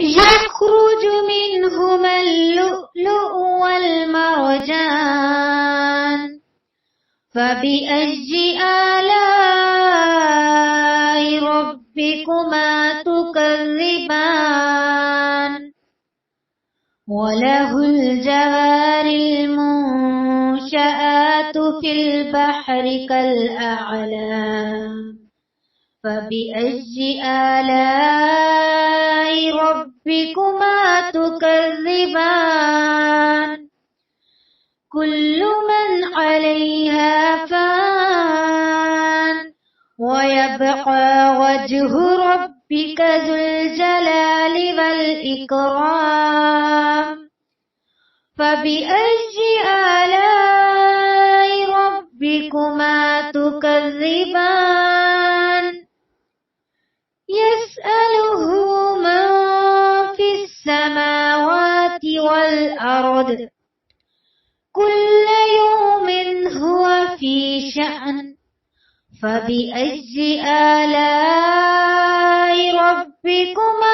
يخرج منهما اللؤلؤ والمرجان فبأي آلاء ربكما تكذبان وله الجوار المنشآت في البحر كالأعلام فبأي آلاء ربكما تكذبان كل من عليها فان ويبقى وجه ربك ذو الجلال والإكرام فبأي آلاء ربكما تكذبان يسأله من في السماوات والأرض كل يوم هو في شأن فبأي آلاء ربكما